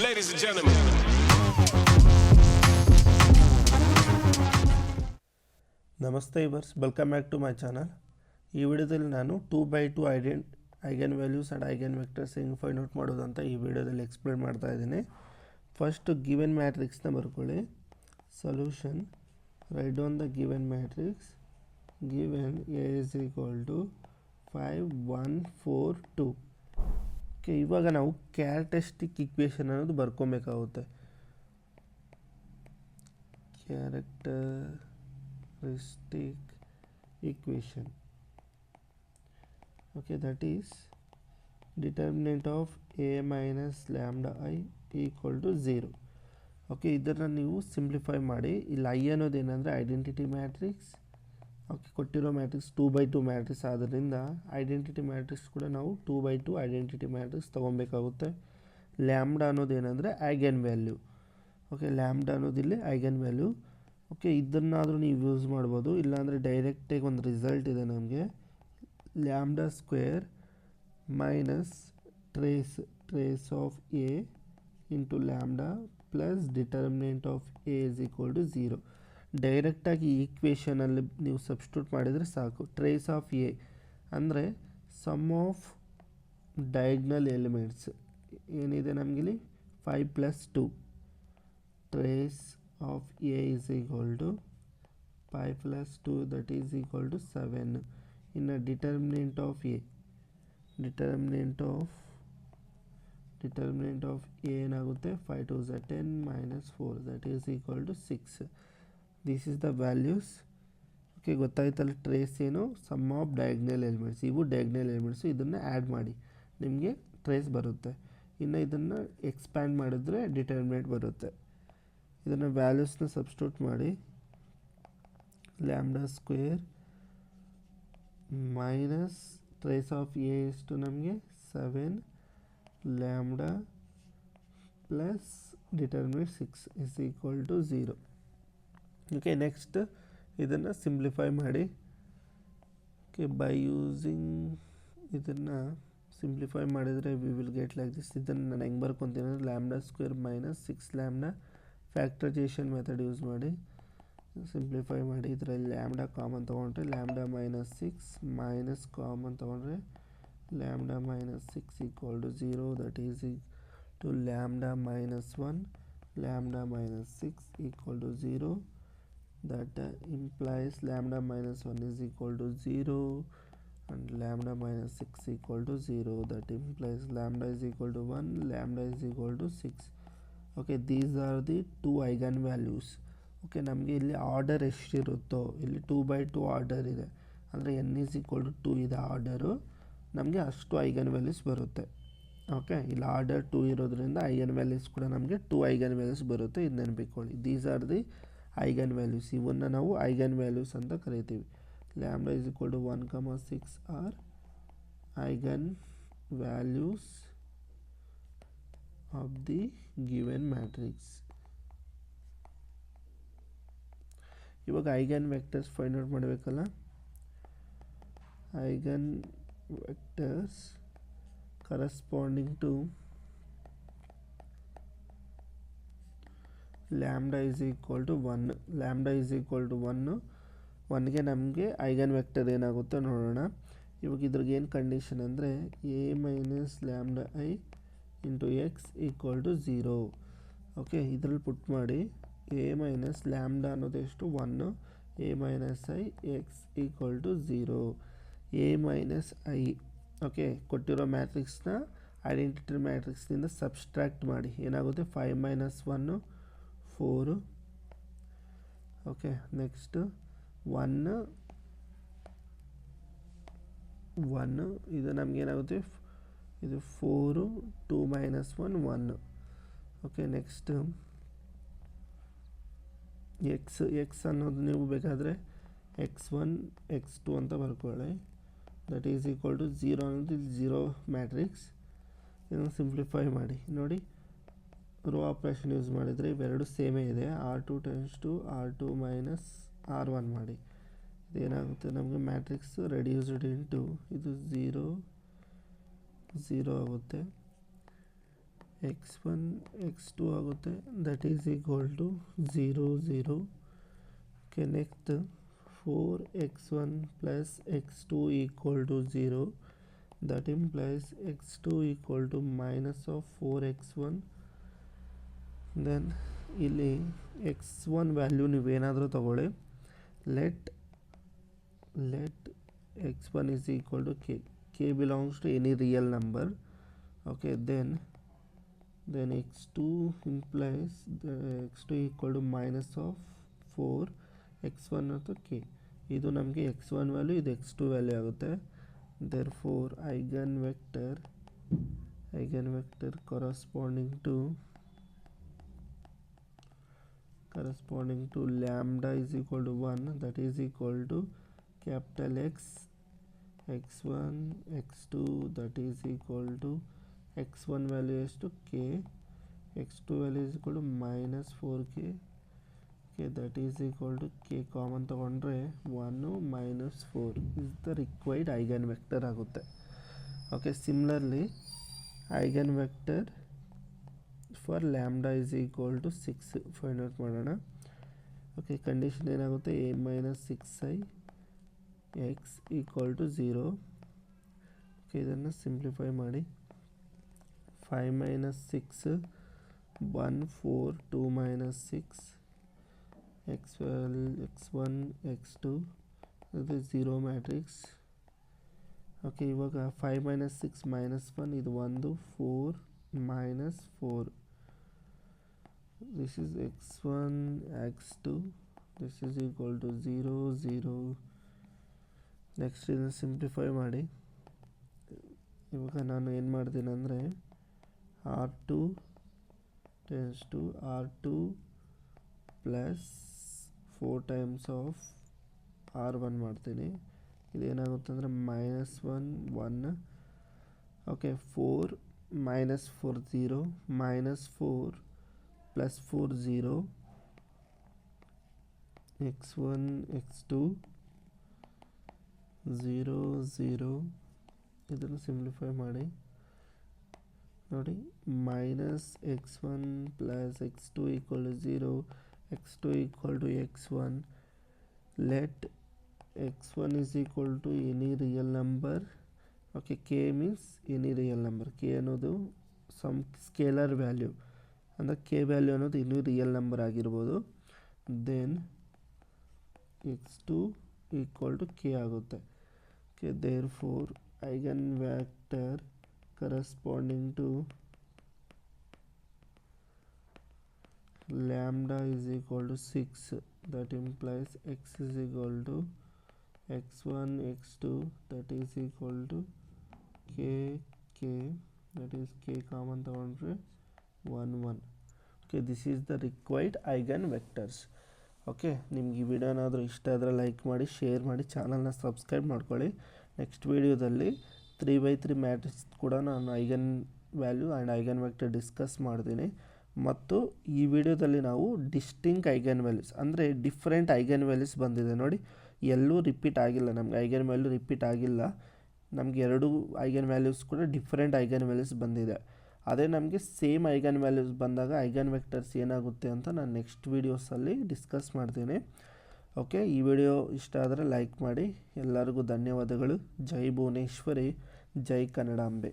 Ladies and gentlemen. ನಮಸ್ತೆ ಇವರ್ಸ್, welcome back to my channel. ಈ ವಿಡಿಯೋದಲ್ಲಿ ನಾನು 2x2 eigenvalues and eigenvectors ಹೆಂಗೆ ಫೈಂಡ್ ಔಟ್ ಮಾಡೋದು ಅಂತ ಈ ವಿಡಿಯೋದಲ್ಲಿ ಎಕ್ಸ್ಪ್ಲೇನ್ ಮಾಡ್ತಾ ಇದ್ದೀನಿ. ಫಸ್ಟ್ ಗಿವೆನ್ ಮ್ಯಾಟ್ರಿಕ್ಸ್ನ ಬರ್ಕೊಳ್ಳಿ. Solution, write down the given matrix. Given A is equal to 5 1 4 2. Okay, ಇವಾಗ ನಾವು ಕ್ಯಾರೆಕ್ಟರಿಸ್ಟಿಕ್ ಇಕ್ವೇಷನ್ ಅನ್ನೋದು ಬರ್ಕೊಬೇಕಾಗುತ್ತೆ. Characteristic equation, okay, that is determinant of a minus lambda I equal to 0. Okay, ಇದನ್ನು ನೀವು ಸಿಂಪ್ಲಿಫೈ ಮಾಡಿ. ಇಲ್ಲಿ ಐ ಅನ್ನೋದೇನೆಂದರೆ ಐಡೆಂಟಿಟಿ ಮ್ಯಾಟ್ರಿಕ್ಸ್. ಓಕೆ, ಕೊಟ್ಟಿರೋ ಮ್ಯಾಟ್ರಿಕ್ಸ್ 2x2 ಮ್ಯಾಟ್ರಿಕ್ಸ್ ಆದ್ದರಿಂದ ಐಡೆಂಟಿಟಿ ಮ್ಯಾಟ್ರಿಕ್ಸ್ ಕೂಡ ನಾವು 2x2 ಐಡೆಂಟಿಟಿ ಮ್ಯಾಟ್ರಿಕ್ಸ್ ತೊಗೊಬೇಕಾಗುತ್ತೆ. ಲ್ಯಾಂಬ್ಡಾ ಅನ್ನೋದೇನೆಂದರೆ ಐಗನ್ ವ್ಯಾಲ್ಯೂ. ಓಕೆ, ಲ್ಯಾಂಬ್ಡಾ ಅನ್ನೋದಿಲ್ಲಿ ಐಗನ್ ವ್ಯಾಲ್ಯೂ. ಓಕೆ, ಇದನ್ನಾದರೂ ನೀವು ಯೂಸ್ ಮಾಡ್ಬೋದು, ಇಲ್ಲಾಂದರೆ ಡೈರೆಕ್ಟಾಗಿ ಒಂದು ರಿಸಲ್ಟ್ ಇದೆ ನಮಗೆ. Lambda square minus trace of A into lambda plus determinant of A is equal to 0. ಡೈರೆಕ್ಟಾಗಿ ಈ ಈಕ್ವೇಷನಲ್ಲಿ ನೀವು ಸಬ್ಸ್ಟಿಟ್ಯೂಟ್ ಮಾಡಿದರೆ ಸಾಕು. ಟ್ರೇಸ್ ಆಫ್ ಎ ಅಂದರೆ ಸಮ್ ಆಫ್ ಡಯಾಗ್ನಲ್ ಎಲಿಮೆಂಟ್ಸ್ ಏನಿದೆ ನಮಗಿಲ್ಲಿ 5 + 2. Trace of a is equal to 5 + 2, that is equal to 7. In a determinant of a ಏನಾಗುತ್ತೆ 5 2 is 10 minus 4, that is equal to 6. This is the values. Okay, ಗೊತ್ತಾಯ್ತಲ್ಲ. Trace ಏನು, some of diagonal elements. ಇವು diagonal elements, ಇದನ್ನು add ಮಾಡಿ ನಿಮಗೆ trace ಬರುತ್ತೆ. ಇನ್ನು ಇದನ್ನು ಎಕ್ಸ್ಪ್ಯಾಂಡ್ ಮಾಡಿದ್ರೆ ಡಿಟರ್ಮಿನೆಂಟ್ ಬರುತ್ತೆ. ಇದನ್ನು ವ್ಯಾಲ್ಯೂಸ್ನ ಸಬ್ಸ್ಟಿಟ್ಯೂಟ್ ಮಾಡಿ. Lambda square minus trace of A ಎಷ್ಟು ನಮಗೆ 7 lambda plus determinant 6 is equal to 0. Okay, next ಇದನ್ನು ಸಿಂಪ್ಲಿಫೈ ಮಾಡಿ. ಓಕೆ, ಬೈ ಯೂಸಿಂಗ್ ಇದನ್ನು ಸಿಂಪ್ಲಿಫೈ ಮಾಡಿದರೆ we will get like this. ಇದನ್ನು ನಾನು ಹೆಂಗೆ ಬರ್ಕೊತೀನಿ ಅಂದರೆ lambda square minus 6 lambda factorisation method use ಮಾಡಿ ಸಿಂಪ್ಲಿಫೈ ಮಾಡಿ. ಇದರಲ್ಲಿ ಲ್ಯಾಂಬ್ಡಾ ಕಾಮನ್ ತೊಗೊಂಡ್ರೆ ಲ್ಯಾಂಬ್ಡಾ ಮೈನಸ್ 6 ಮೈನಸ್ ಕಾಮನ್ ತೊಗೊಂಡ್ರೆ lambda minus 6 equal to 0, that is to lambda minus 1 lambda minus 6 equal to 0. That implies lambda minus 1 is equal to 0 and lambda minus 6 equal to 0. That implies lambda is equal to 1, lambda is equal to 6. Okay, these are the 2 eigen values. Okay, ನಮಗೆ ಇಲ್ಲಿ order ಎಷ್ಟಿರುತ್ತೋ, ಇಲ್ಲಿ 2x2 order ಇದೆ ಅಂದರೆ n is equal to 2 ಇದೆ order, ನಮಗೆ ಅಷ್ಟು eigen values ಬರುತ್ತೆ. Okay, ಇಲ್ಲಿ ಆರ್ಡರ್ 2 ಇರೋದ್ರಿಂದ ಐಗನ್ ವ್ಯಾಲ್ಯೂಸ್ ಕೂಡ ನಮಗೆ 2 ಐಗನ್ ವ್ಯಾಲ್ಯೂಸ್ ಬರುತ್ತೆ. ಇದು ನೆನಪಿಕೊಳ್ಳಿ. These are the eigen values. ಇವನ್ನು ನಾವು ಐಗನ್ ವ್ಯಾಲ್ಯೂಸ್ ಅಂತ ಕರಿತೀವಿ. Lambda is equal to 1, 6 are eigen values of the given matrix. ಇವಾಗ ಐಗನ್ ವೆಕ್ಟರ್ಸ್ ಫೈಂಡ್ ಔಟ್ ಮಾಡಬೇಕಲ್ಲ. Eigen vectors corresponding to lambda is equal to 1. Lambda is equal to 1ಗೆ ನಮಗೆ eigen vector ಏನಾಗುತ್ತೆ ನೋಡೋಣ. ಇವಾಗ ಇದ್ರಿಗೆ ಏನು ಕಂಡೀಷನ್ ಅಂದರೆ A minus lambda I into x equal to 0. Okay, ಇದರಲ್ಲಿ ಪುಟ್ ಮಾಡಿ. ಎ ಮೈನಸ್ ಲ್ಯಾಂಬ್ಡಾ ಅನ್ನೋದು ಎಷ್ಟು 1, A minus I x equal to 0. A minus I, okay, ಕೊಟ್ಟಿರೋ ಮ್ಯಾಟ್ರಿಕ್ಸ್ನ ಐಡೆಂಟಿಟಿ ಮ್ಯಾಟ್ರಿಕ್ಸ್ನಿಂದ ಸಬ್ಸ್ಟ್ರಾಕ್ಟ್ ಮಾಡಿ. ಏನಾಗುತ್ತೆ 5 - 1 4. ಓಕೆ, ನೆಕ್ಸ್ಟ್ 1 ಇದು ನಮಗೇನಾಗುತ್ತೆ, ಇದು 4 2 - 1 1. ಓಕೆ, ನೆಕ್ಸ್ಟ್ ಎಕ್ಸ್ ಅನ್ನೋದು ನೀವು ಬೇಕಾದರೆ x1 x2 ಅಂತ ಬರ್ಕೊಳ್ಳಿ. ದಟ್ ಈಸ್ ಈಕ್ವಲ್ ಟು 0 ಅನ್ನೋದು ಇಲ್ಲಿ 0 ಮ್ಯಾಟ್ರಿಕ್ಸ್. ಇದನ್ನು ಸಿಂಪ್ಲಿಫೈ ಮಾಡಿ ನೋಡಿ. ರೋ ಆಪ್ರೇಷನ್ ಯೂಸ್ ಮಾಡಿದರೆ ಇವೆರಡು ಸೇಮೇ ಇದೆ. R2 → R2 ಮೈನಸ್ R1 ಮಾಡಿ. ಇದೇನಾಗುತ್ತೆ ನಮಗೆ ಮ್ಯಾಟ್ರಿಕ್ಸ್ ರೆಡ್ಯೂಸ್ಡ್ ಇಂಟು ಇದು 0 0 ಆಗುತ್ತೆ. x1 x2 ಆಗುತ್ತೆ, that is equal to 0 0. Okay, next 4x1 plus x2 equal to 0. That implies x2 equal to minus of 4x1. Then ಇಲ್ಲಿ x1 value ನೀವೇನಾದರೂ ತಗೊಳ್ಳಿ. Let x1 is equal to k. K belongs to any real number. Okay, then x2 implies the x2 equal to minus of 4 x1 ಅಥವಾ k. ಇದು ನಮಗೆ x1 value, ಇದು x2 value ಆಗುತ್ತೆ. therefore eigenvector corresponding to lambda is equal to 1, that is equal to capital X x1 x2, that is equal to x1 value is to k, x2 value is equal to minus 4k. Okay, that is equal to k common ತಗೊಂಡ್ರೆ 1 minus 4 is the required eigenvector ಆಗುತ್ತೆ. Okay, similarly eigenvector for lambda is equal to 6 find out ಮಾಡೋಣ. Okay, condition ಏನಾಗುತ್ತೆ, a minus 6i x equal to 0. Okay, ಇದನ್ನು simplify ಮಾಡಿ. 5 minus 6 1 4 2 minus 6 x1 x2 ಇದು 0 matrix. Okay, ಇವಾಗ 5 minus 6 minus 1 ಇದು 1 4 minus 4. this is x1 x2, this is equal to 0 0. Next ಇದನ್ನು simplify ಮಾಡಿ. ಇವಾಗ ನಾನು ಏನು ಮಾಡ್ತೀನಿ ಅಂದರೆ r2 tends to r2 plus 4 times of r1 ಮಾಡ್ತೀನಿ. ಇದೇನಾಗುತ್ತೆ ಅಂದರೆ -1 1. Okay, 4 minus 4 0 minus 4 plus 4 0 x1 x2 0 0. ಇದನ್ನು ಸಿಂಪ್ಲಿಫೈ ಮಾಡಿ ನೋಡಿ. Minus x1 plus x2 equal to 0, x2 equal to x1. Let x1 is equal to any real number. Okay, k means any real number. K ಅನ್ನೋದು some scalar value, ಅಂದರೆ k value ಅನ್ನೋದು ಇನ್ನೂ real number ಆಗಿರ್ಬೋದು. Then x2 equal to k ಆಗುತ್ತೆ. Okay, therefore eigenvector corresponding to lambda is equal to 6. that implies x is equal to x1 x2, that is equal to k, that is k common ತಗೊಂಡ್ರೆ 1 1. Okay, this is the required eigen vectors. Okay, ನಿಮ್ಗೆ ಈ video ಏನಾದರೂ ಇಷ್ಟ ಆದರೆ like ಮಾಡಿ, share ಮಾಡಿ, ಚಾನಲ್ನ subscribe ಮಾಡ್ಕೊಳ್ಳಿ. ನೆಕ್ಸ್ಟ್ ವೀಡಿಯೋದಲ್ಲಿ 3x3 ಮ್ಯಾಟ್ರಿಕ್ಸ್ ಕೂಡ ನಾನು eigen value and eigen vector discuss ಮಾಡ್ತೀನಿ. ಮತ್ತು ಈ ವಿಡಿಯೋದಲ್ಲಿ ನಾವು ಡಿಸ್ಟಿಂಕ್ಟ್ ಐಗನ್ ವ್ಯಾಲ್ಯೂಸ್, ಅಂದರೆ ಡಿಫ್ರೆಂಟ್ ಐಗನ್ ವ್ಯಾಲ್ಯೂಸ್ ಬಂದಿದೆ ನೋಡಿ. ಎಲ್ಲೂ ರಿಪೀಟ್ ಆಗಿಲ್ಲ, ನಮ್ಗೆ ಐಗನ್ ವ್ಯಾಲ್ಯೂ ರಿಪೀಟ್ ಆಗಿಲ್ಲ. ನಮಗೆ ಎರಡು ಐಗನ್ ವ್ಯಾಲ್ಯೂಸ್ ಕೂಡ ಡಿಫ್ರೆಂಟ್ ಐಗನ್ ವ್ಯಾಲ್ಯೂಸ್ ಬಂದಿದೆ. ಅದೇ ನಮಗೆ ಸೇಮ್ ಐಗನ್ ವ್ಯಾಲ್ಯೂಸ್ ಬಂದಾಗ ಐಗನ್ ವೆಕ್ಟರ್ಸ್ ಏನಾಗುತ್ತೆ ಅಂತ ನಾನು ನೆಕ್ಸ್ಟ್ ವೀಡಿಯೋಸಲ್ಲಿ ಡಿಸ್ಕಸ್ ಮಾಡ್ತೀನಿ. ಓಕೆ, ಈ ವಿಡಿಯೋ ಇಷ್ಟ ಆದರೆ ಲೈಕ್ ಮಾಡಿ. ಎಲ್ಲರಿಗೂ ಧನ್ಯವಾದಗಳು. ಜೈ ಭುವನೇಶ್ವರಿ, ಜೈ ಕನ್ನಡಾಂಬೆ.